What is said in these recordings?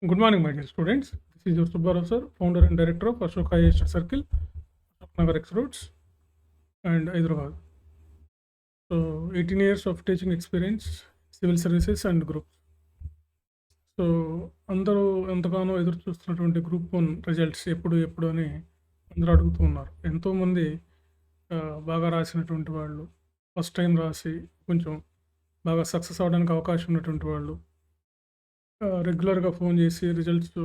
Good morning, my dear students. This is your Subbarao sir, founder and director of Ashoka IAS Circle, Ashok Nagar X Roads, and Hyderabad. So, 18 years of teaching experience, civil services and groups. So, అందరూ ఎంతగానో ఎదురు చూస్తున్నటువంటి group 1 results ఎప్పుడు అని అందరూ అడుగుతూ ఉన్నారు. ఎంతోమంది బాగా రాసినటువంటి వాళ్ళు, ఫస్ట్ టైం రాసి కొంచెం బాగా సక్సెస్ అవ్వడానికి అవకాశం ఉన్నటువంటి వాళ్ళు రెగ్యులర్‌గా ఫోన్ చేసి రిజల్ట్స్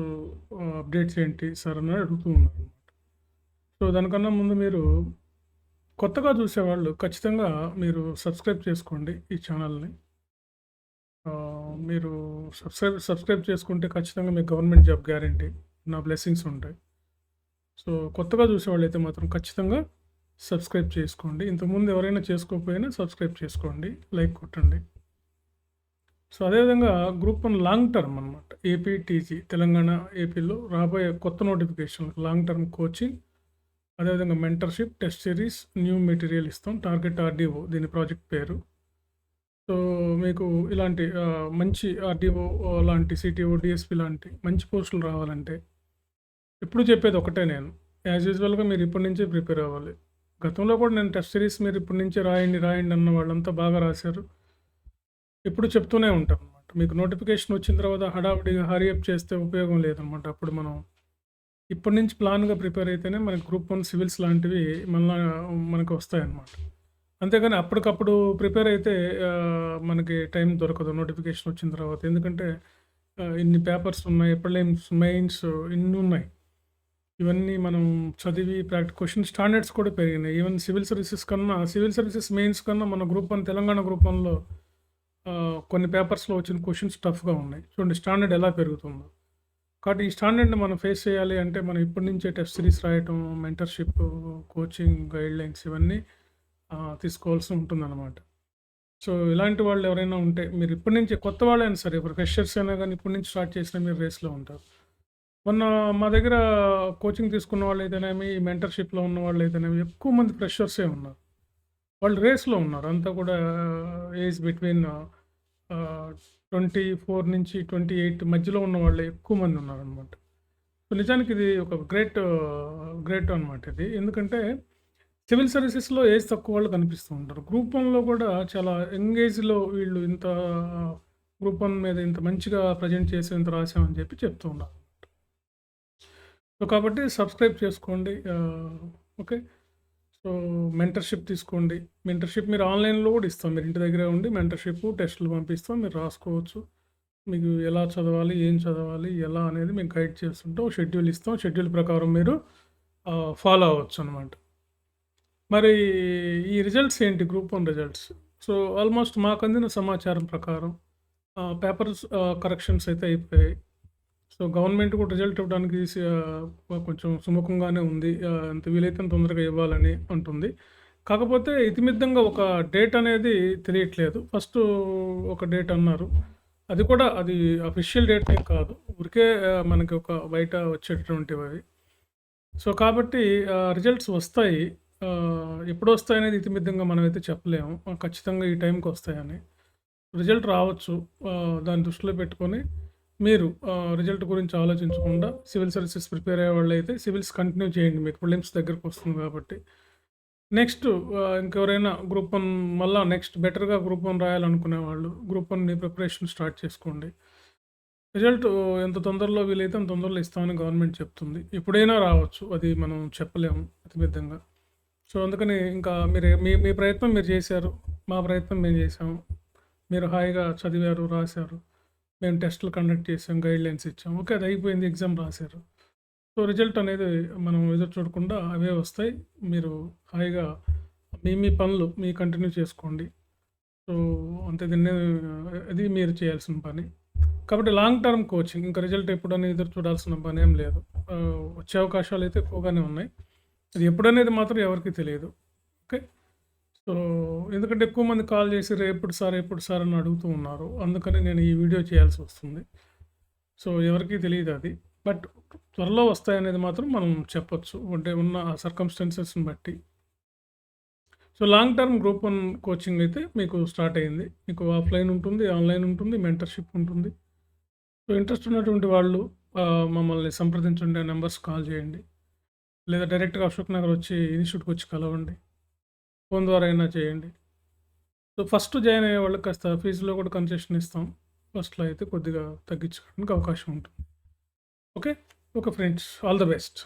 అప్డేట్స్ ఏంటి సార్ అని అడుగుతూ ఉన్నారనమాట. సో, దానికన్నా ముందు మీరు కొత్తగా చూసేవాళ్ళు ఖచ్చితంగా మీరు సబ్స్క్రైబ్ చేసుకోండి ఈ ఛానల్‌ని. మీరు సబ్స్క్రైబ్ చేసుకుంటే ఖచ్చితంగా మీకు గవర్నమెంట్ జాబ్ గ్యారంటీ. నా బ్లెస్సింగ్స్ ఉంటాయి. సో, కొత్తగా చూసేవాళ్ళైతే మాత్రం ఖచ్చితంగా సబ్స్క్రైబ్ చేసుకోండి. ఇంతకుముందు ఎవరైనా చేసుకోకపోయినా సబ్స్క్రైబ్ చేసుకోండి. లైక్ కొట్టండి. సో, అదేవిధంగా గ్రూప్ 1 లాంగ్ టర్మ్ అనమాట. ఏపీ, టీజీ తెలంగాణ, ఏపీలో రాబోయే కొత్త నోటిఫికేషన్‌లు లాంగ్ టర్మ్ కోచింగ్, అదేవిధంగా mentorship, test series, new material ఇస్తాం. టార్గెట్ ఆర్‌డీఓ దీని ప్రాజెక్ట్ పేరు. సో, మీకు ఇలాంటి మంచి ఆర్‌డీఓ లాంటి, సిటీఓ, డీఎస్‌పీ లాంటి మంచి పోస్టులు రావాలంటే ఎప్పుడు చెప్పేది ఒకటే నేను. యాజ్ యూజువల్‌గా మీరు ఇప్పటి నుంచే ప్రిపేర్ అవ్వాలి. గతంలో కూడా నేను టెస్ట్ సిరీస్ మీరు ఇప్పటి నుంచే రాయండి అన్న వాళ్ళంతా బాగా రాశారు. ఎప్పుడు చెప్తూనే ఉంటానన్నమాట. మీకు నోటిఫికేషన్ వచ్చిన తర్వాత హడావిడిగా హరీ అప్ చేస్తే ఉపయోగం లేదనమాట. అప్పుడు మనం ఇప్పటి నుంచి ప్లాన్‌గా ప్రిపేర్ అయితేనే మనకి గ్రూప్ 1 సివిల్స్ లాంటివి మనకు వస్తాయన్నమాట. అంతేగాని అప్పటికప్పుడు ప్రిపేర్ అయితే మనకి టైం దొరకదు నోటిఫికేషన్ వచ్చిన తర్వాత. ఎందుకంటే ఇన్ని పేపర్స్ ఉన్నాయి, ప్రిలిమ్స్, మెయిన్స్ ఇన్నున్నాయి. ఇవన్నీ మనం చదివి క్వెషన్ స్టాండర్డ్స్ కూడా పెరిగినాయి. ఈవెన్ సివిల్ సర్వీసెస్ మెయిన్స్ కన్నా మన గ్రూప్ 1 తెలంగాణ గ్రూప్ 1లో కొన్ని పేపర్స్‌లో వచ్చిన క్వెషన్స్ టఫ్‌గా ఉన్నాయి. చూడండి స్టాండర్డ్ ఎలా పెరుగుతుందో. కాబట్టి ఈ స్టాండర్డ్‌ని మనం ఫేస్ చేయాలి అంటే మనం ఇప్పటి నుంచే టెస్ట్ సిరీస్ రాయటం, మెంటర్‌షిప్, కోచింగ్, గైడ్‌లైన్స్ ఇవన్నీ తీసుకోవాల్సి ఉంటుందన్నమాట. సో, ఇలాంటి వాళ్ళు ఎవరైనా ఉంటే మీరు ఇప్పటి నుంచే కొత్త వాళ్ళైనా సరే, ఇప్పుడు ఫ్రెషర్స్ అయినా గానీ ఇప్పటి నుంచి స్టార్ట్ చేసినా మీరు రేస్‌లో ఉంటారు. మొన్న మా దగ్గర కోచింగ్ తీసుకున్న వాళ్ళైతేనేమి, ఈ మెంటర్‌షిప్‌లో ఉన్న వాళ్ళైతేనేమి ఎక్కువ మంది ఫ్రెషర్సే ఉన్నారు. వాళ్ళు రేస్‌లో ఉన్నారు. అంతా కూడా ఏజ్ బిట్వీన్ 24 నుంచి 28 మధ్యలో ఉన్న వాళ్ళే ఎక్కువ మంది ఉన్నారనమాట. సో, నిజానికి ఇది ఒక గ్రేట్ అనమాట ఇది. ఎందుకంటే సివిల్ సర్వీసెస్‌లో ఏజ్ తక్కువ వాళ్ళు కనిపిస్తూ ఉంటారు. గ్రూప్ 1లో కూడా చాలా యంగ్ ఏజ్‌లో వీళ్ళు గ్రూప్ 1 మీద ఇంత మంచిగా ప్రజెంట్ చేసి ఇంత రాసామని చెప్పి చెప్తూ ఉన్నారు. సో, కాబట్టి సబ్స్క్రైబ్ చేసుకోండి. ఓకే. సో, మెంటర్‌షిప్ తీసుకోండి. మెంటర్‌షిప్ మీరు ఆన్‌లైన్‌లో కూడా ఇస్తాం. మీరు ఇంటి దగ్గరే ఉండి మెంటర్‌షిప్, టెస్టులు పంపిస్తాం. మీరు రాసుకోవచ్చు. మీకు ఎలా చదవాలి, ఏం చదవాలి, ఎలా అనేది మేము గైడ్ చేస్తుంటాం. షెడ్యూల్ ఇస్తాం. షెడ్యూల్ ప్రకారం మీరు ఫాలో అవ్వచ్చనమాట. మరి ఈ రిజల్ట్స్ ఏంటి? Group 1 results. సో, ఆల్మోస్ట్ మాకందిన సమాచారం ప్రకారం పేపర్స్ కరెక్షన్స్ అయితే అయిపోయాయి. సో, గవర్నమెంట్ కూడా రిజల్ట్ ఇవ్వడానికి కొంచెం సుముఖంగానే ఉంది. ఎంత వీలైతే అంత తొందరగా ఇవ్వాలని అంటుంది. కాకపోతే ఇతిమిద్దంగా ఒక డేట్ అనేది తెలియట్లేదు. ఫస్టు ఒక డేట్ అన్నారు. అది అఫీషియల్ డేట్ ఏం కాదు. ఊరికే మనకి ఒక బయట వచ్చేటటువంటివవి. సో, కాబట్టి రిజల్ట్స్ వస్తాయి. ఎప్పుడొస్తాయనేది ఇతిమిద్దంగా మనమైతే చెప్పలేము. ఖచ్చితంగా ఈ టైంకొస్తాయని. రిజల్ట్ రావచ్చు. దాన్ని దృష్టిలో పెట్టుకొని మీరు రిజల్ట్ గురించి ఆలోచించకుండా సివిల్ సర్వీసెస్ ప్రిపేర్ అయ్యేవాళ్ళైతే సివిల్స్ కంటిన్యూ చేయండి. మీకు ప్రిలిమ్స్ దగ్గరకొస్తుంది కాబట్టి. నెక్స్ట్ ఇంకెవరైనా గ్రూప్ 1 మళ్ళా నెక్స్ట్ బెటర్‌గా గ్రూప్ 1 రాయాలనుకునేవాళ్ళు గ్రూప్ 1 ప్రిపరేషన్ స్టార్ట్ చేసుకోండి. రిజల్ట్ ఎంత తొందరలో వీలైతే అంత తొందరలో ఇస్తామని గవర్నమెంట్ చెప్తుంది. ఎప్పుడైనా రావచ్చు. అది మనం చెప్పలేము అతిమిద్దంగా. సో, అందుకని ఇంకా మీరు మీ మీ ప్రయత్నం మీరు చేశారు. మా ప్రయత్నం మేము చేశాము. మీరు హాయిగా చదివారు, రాశారు. మేము టెస్టులు కండక్ట్ చేసాం, గైడ్‌లైన్స్ ఇచ్చాం. ఓకే. అది అయిపోయింది. ఎగ్జామ్ రాశారు. సో, రిజల్ట్ అనేది మనం ఎదురు చూడకుండా అవే వస్తాయి. మీరు హాయిగా మీ పనులు కంటిన్యూ చేసుకోండి. సో, అంతే అది మీరు చేయాల్సిన పని. కాబట్టి లాంగ్ టర్మ్ కోచింగ్ ఇంకా రిజల్ట్ ఎప్పుడని ఎదురు చూడాల్సిన పనేం లేదు. వచ్చే అవకాశాలైతే ఎక్కువగానే ఉన్నాయి. అది ఎప్పుడనేది మాత్రం ఎవరికీ తెలియదు. ఓకే. సో, ఎందుకంటే ఎక్కువ మంది కాల్ చేసి ఎప్పుడు సార్ అని అడుగుతూ ఉన్నారు. అందుకని నేను ఈ వీడియో చేయాల్సి వస్తుంది. సో, ఎవరికీ తెలీదది. బట్ త్వరలో వస్తాయనేది మాత్రం మనం చెప్పొచ్చు. అంటే ఉన్న సర్కమ్‌స్టాన్సెస్‌ని బట్టి. So, long term group 1 coaching అయితే మీకు స్టార్ట్ అయింది. మీకు ఆఫ్‌లైన్ ఉంటుంది, ఆన్‌లైన్ ఉంటుంది, మెంటర్‌షిప్ ఉంటుంది. సో, ఇంట్రెస్ట్ ఉన్నటువంటి వాళ్ళు మమ్మల్ని సంప్రదించండి. ఆ నంబర్స్‌కి కాల్ చేయండి. లేదా డైరెక్ట్‌గా అశోక్ నగర్ వచ్చి ఇన్‌స్టిట్యూట్‌కి వచ్చి కలవండి. ఫోన్ ద్వారా అయినా చేయండి. సో, ఫస్ట్ జాయిన్ అయ్యే వాళ్ళకి కాస్త ఫీజులో కూడా కన్సెషన్ ఇస్తాం. ఫస్ట్‌లో అయితే కొద్దిగా తగ్గించుకోవడానికి అవకాశం ఉంటుంది. Okay. Okay friends. All the best.